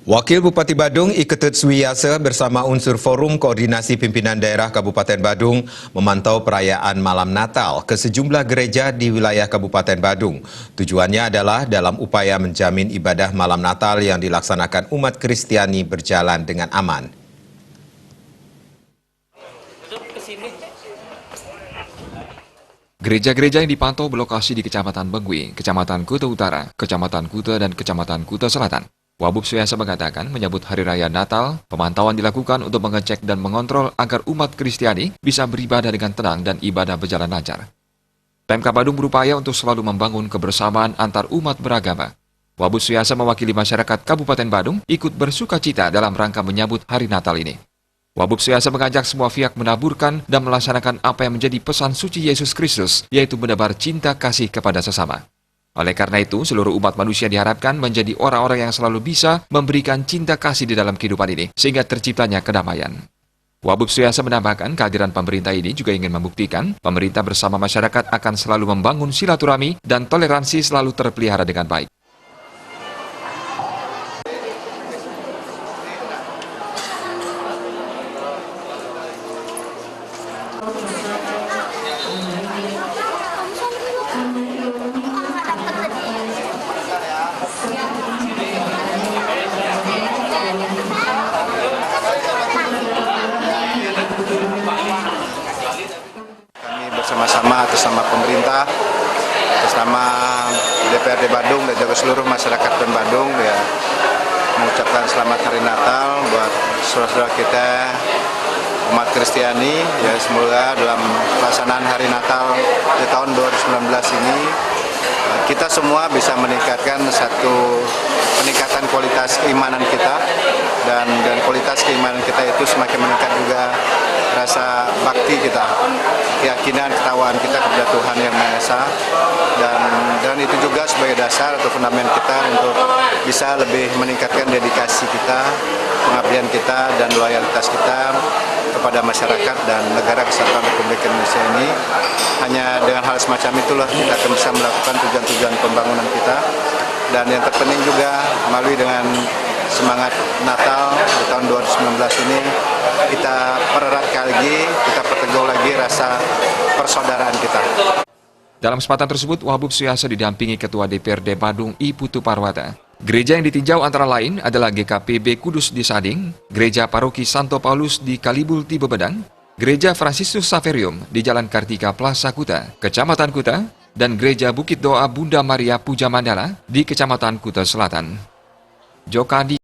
Wakil Bupati Badung Iketut Suwiyasa bersama unsur Forum Koordinasi Pimpinan Daerah Kabupaten Badung memantau perayaan Malam Natal ke sejumlah gereja di wilayah Kabupaten Badung. Tujuannya adalah dalam upaya menjamin ibadah Malam Natal yang dilaksanakan umat Kristiani berjalan dengan aman. Gereja-gereja yang dipantau berlokasi di Kecamatan Bengwi, Kecamatan Kuta Utara, Kecamatan Kuta, dan Kecamatan Kuta Selatan. Wabub Suwiyasa mengatakan menyambut Hari Raya Natal, pemantauan dilakukan untuk mengecek dan mengontrol agar umat Kristiani bisa beribadah dengan tenang dan ibadah berjalan lancar. Pemkab Badung berupaya untuk selalu membangun kebersamaan antar umat beragama. Wabub Suwiyasa mewakili masyarakat Kabupaten Badung ikut bersukacita dalam rangka menyambut Hari Natal ini. Wabub Suwiyasa mengajak semua pihak menaburkan dan melaksanakan apa yang menjadi pesan suci Yesus Kristus, yaitu menebar cinta kasih kepada sesama. Oleh karena itu, seluruh umat manusia diharapkan menjadi orang-orang yang selalu bisa memberikan cinta kasih di dalam kehidupan ini, sehingga terciptanya kedamaian. Wabub Suwiyasa menambahkan kehadiran pemerintah ini juga ingin membuktikan pemerintah bersama masyarakat akan selalu membangun silaturahmi dan toleransi selalu terpelihara dengan baik. Kami bersama-sama atas nama pemerintah, atas nama DPRD Badung dan juga seluruh masyarakat Badung ya, mengucapkan selamat Hari Natal buat saudara-saudara kita umat Kristiani ya, semoga dalam pelaksanaan Hari Natal di tahun 2019 ini kita semua bisa meningkatkan peningkatan kualitas keimanan kita dan kualitas keimanan kita itu semakin meningkat juga rasa bakti kita, keyakinan, ketakwaan kita kepada Tuhan Yang Maha Esa, dan itu juga sebagai dasar atau fundament kita untuk bisa lebih meningkatkan dedikasi kita, pengabdian kita, dan loyalitas kita kepada masyarakat dan negara kesatuan Republik Indonesia ini. Hanya dengan hal semacam itulah kita akan bisa melakukan tujuan-tujuan pembangunan kita, dan yang terpenting juga melalui dengan semangat Natal di tahun 2019 ini kita pererat lagi, kita perteguh lagi rasa persaudaraan kita. Dalam kesempatan tersebut, Wabub Suwiyasa didampingi Ketua DPRD Badung I Putu Parwata. Gereja yang ditinjau antara lain adalah GKPB Kudus di Sading, Gereja Paroki Santo Paulus di Kalibul Tibe Bedang, Gereja Fransiskus Saverium di Jalan Kartika Plaza Kuta, Kecamatan Kuta, dan Gereja Bukit Doa Bunda Maria Puja Mandala di Kecamatan Kuta Selatan. Jokadi